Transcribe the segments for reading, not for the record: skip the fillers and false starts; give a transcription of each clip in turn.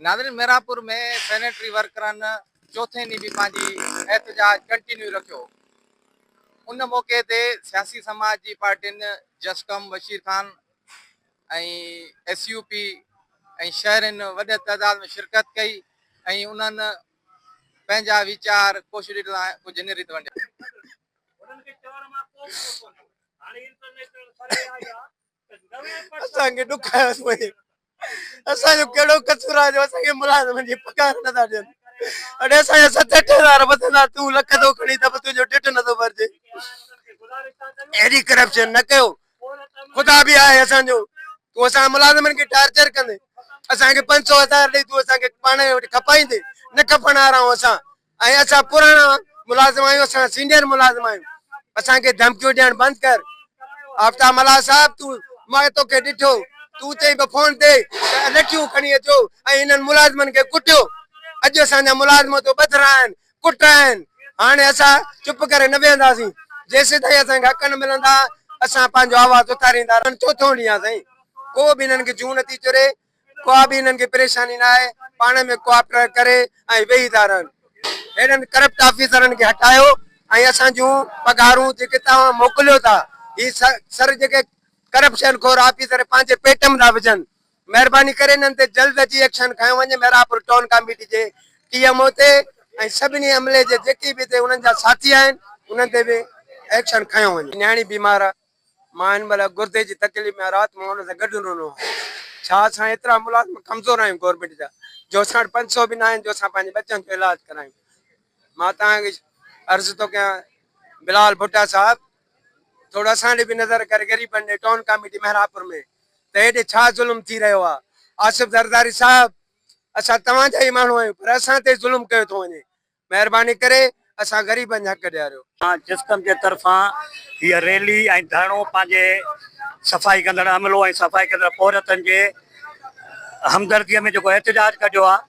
नाज़रीन, मीरापुर में सैनिटरी वर्करनि चौथे ॾींहुं बि पंहिंजी एहतजाज कंटिन्यू रखियो। उन मौक़े ते सियासी समाज जी पार्टियुनि जसकम, बशीर खान ऐं SUP ऐं शहरनि वॾे तइदाद में शिरकत कई ऐं उन्हनि पंहिंजा वीचार कोशिशि कुझु इन रीति वंडिया। असांखे ॾुख आहे, असांजो कहिड़ो कसूर आहे जो असांखे मुलाज़िमनि जी पघार नथा ॾियनि। अड़े असांजा 7-8 हज़ार वधंदा, तूं लख थो खणी त तुंहिंजो ढिढ नथो भरिजे। अहिड़ी करप्शन न कयो, ख़ुदा बि आहे असांजो। तूं असां मुलाज़िमनि खे टार्चर कंदे, असांखे 500-1000 ॾेई तूं असांखे पाण वटि खपाईंदे, न खपण वारा आहियूं असां। ऐं असां पुराणा मुलाज़िम आहियूं, असां सीनियर मुलाज़िम आहियूं। असांखे धमकियूं ॾियणु बंदि कर। आफ्ताब मल्हार साहब, तूं मां तोखे ॾिठो, तूं चई फोन ते लठियूं खणी अचो ऐं इन्हनि मुलाज़िमनि खे कुटियो। अॼु असांजा मुलाज़िम तो ॿधिरा आहिनि, कुट आहिनि। हाणे असां चुप करे न वेहंदासीं जेसीं ताईं असांखे हक़ न मिलंदा। असां पंहिंजो आवाज़ उथारींदा। चोथों ॾींहुं आहे साईं, को बि इन्हनि खे जूं नथी चुरे, को बि इन्हनि खे परेशानी न आहे। पाण में कोऑपरेट करे ऐं वेही था रहनि। हेॾनि करप्ट ऑफिसरनि खे हटायो ऐं असां जूं पघारूं जेके तव्हां मोकिलियो था, ही सर जेके करप्शन खोर ऑफिसर पंहिंजे पेट में था विझनि। महिरबानी करे इन्हनि ते जल्द अची एक्शन खयो वञे। मीरापुर टाउन कमेटी जे TMO ते ऐं सभिनी अमले जे जेके बि उन्हनि जा साथी आहिनि उन्हनि ते बि एक्शन खयो वञे। न्याणी बीमार आहे, मां हिन महिल गुर्दे जी तकलीफ़ में राति मां हुन सां गॾु रहंदो आहियां। छा असां एतिरा मुलाज़िम कमज़ोर आहियूं गवर्नमेंट जा जो असां 500 बि न आहिनि जो असां पंहिंजे बच्चनि जो इलाज करायूं। मां तव्हांखे अर्ज़ु थो कयां, बिलाल भुट्टा साहब, थोरो असां ॾे बि नज़र करे ग़रीबनि ॾे टाउन कमेटी मीरापुर में त हेॾे छा ज़ुल्म थी रहियो आहे। आसिफ ज़रदारी साहब, असां तव्हांजा ई माण्हू आहियूं पर असां ते ज़ुल्म कयो थो वञे। महिरबानी करे असां ग़रीबनि जा हक़ ॾियारियो। जिस्कम जे तरफ़ां हीअ रैली ऐं धरणो पंहिंजे सफ़ाई कंदड़ अमलो ऐं सफ़ाई कंदड़ औरतनि जे हमदर्दीअ में जेको एहतजाज कढियो आहे,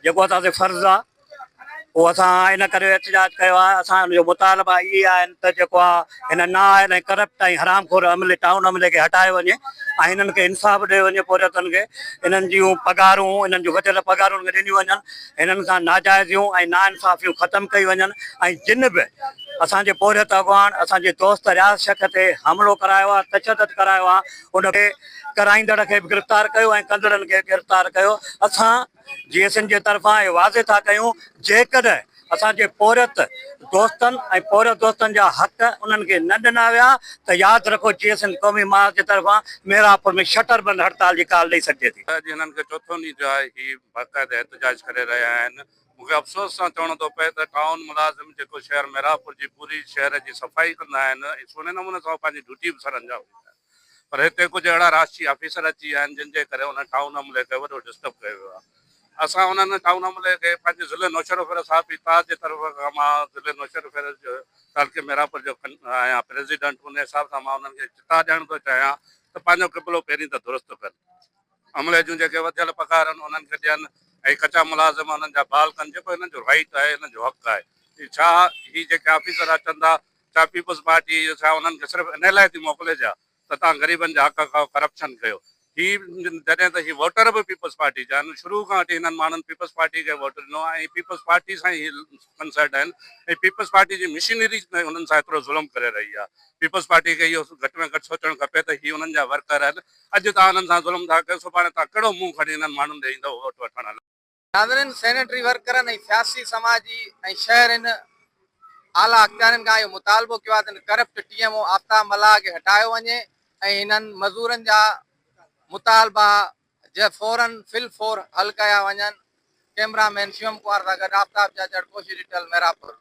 जेको असांजो फर्ज़ु आहे, उहो असां इन करे एहतजाज कयो आहे। असांजो मुतालबा इहे आहिनि त जेको आहे हिन नाअहल ऐं करप्ट ऐं हरामखोर अमले टाउन अमले खे हटायो वञे ऐं हिननि खे इंसाफ़ ॾियो वञे। औरतुनि खे हिननि जूं पघारूं, हिननि जूं घटियल पघारूं ॾिनियूं वञनि, हिननि खां नाजाइज़ियूं ऐं नाइंसाफ़ियूं ख़तमु कयूं वञनि। ऐं जिन बि असांजे पोरियत अॻवान असांजे दोस्त रियाज़ शेख ते हमिलो करायो आहे, तशदद करायो आहे, उनखे कराईंदड़ खे बि गिरफ़्तार कयो ऐं कंदड़नि खे गिरफ़्तार कयो। असां GSN जे तरफ़ां इहो वाज़े था कयूं, जेकॾहिं असांजे पोरियत दोस्तनि ऐं पोरियत दोस्तनि जा हक़ उन्हनि खे न ॾिना विया त यादि रखो GSN क़ौमी मार्च जे तरफ़ां मीरापुर में शटर बंदि हड़ताल जी काल ॾेई सघिजे थी। अॼु हिननि खे चोथों ॾींहुं जो आहे ही बाक़ाइदा एहतजाज करे रहिया आहिनि। मूंखे अफ़सोस सां चवणो थो पए त टाउन मुलाज़िम जेको शहर मीरापुर जी पूरी शहर जी सफ़ाई कंदा आहिनि ऐं सुहिणे नमूने सां पंहिंजी ड्यूटी बि सर अंजाम ॾींदा आहिनि, पर हिते कुझु अहिड़ा राष्ट्रीय ऑफिसर अची विया आहिनि जिन जे करे हुन टाउन अमले खे वॾो डिस्टर्ब कयो वियो आहे। असां हुननि टाउन अमले खे पंहिंजे ज़िले नौशरफ़र साहब बि ताज जे तरफ़ खां, मां ज़िले नौशरफ़र जो तालके मीरापुर जो आहियां प्रेसिडेंट, उन हिसाब सां मां हुननि खे चिता ॾियणु थो चाहियां त पंहिंजो क़िबिलो पहिरीं त दुरुस्त कनि, अमले जूं जेके वधियल पघार आहिनि उन्हनि खे ॾियनि ऐं कचा मुलाज़िम उन्हनि जा बहाल कनि। जेको हिननि जो राइट आहे, हिननि जो हक़ आहे। छा ही जेके ऑफिसर अचनि था, छा पीपल्स पार्टी छा उन्हनि खे सिर्फ़ु इन लाइ थी मोकिले छा त तव्हां ग़रीबनि जा हक़ खां करप्शन कयो? ही जॾहिं त ही वोटर बि पीपल्स पार्टी जा आहिनि, शुरू खां वठी हिननि माण्हुनि पीपल्स पार्टी खे वोट ॾिनो आहे ऐं पीपल्स पार्टी सां ई कंसर्ट आहिनि ऐं पीपल्स पार्टी जी मशीनरी हुननि सां एतिरो ज़ुल्म करे रही आहे। पीपल्स पार्टी खे इहो घटि में घटि सोचणु खपे त ही हुननि जा वर्कर आहिनि। अॼु तव्हां हुननि सां ज़ुल्म था कयो, सुभाणे तव्हां कहिड़ो मुंहुं खणी हिननि माण्हुनि ॾे ईंदव वोट वठण लाइ? नाज़रीन, सैनिटरी वर्करनि ऐं सियासी समाजी ऐं शहरनि आला अख़्तियारनि खां इहो मुतालबो कयो आहे त करप्ट TMO आफ्ताब मल्हार खे हटायो वञे ऐं हिननि मज़दूरनि जा मुतालबा फौरन हल कया वञनि। कैमरामैन शिवम कुमार सां गॾु आफ्ताब जाजड़, कोशिश डिजिटल, मीरापुर।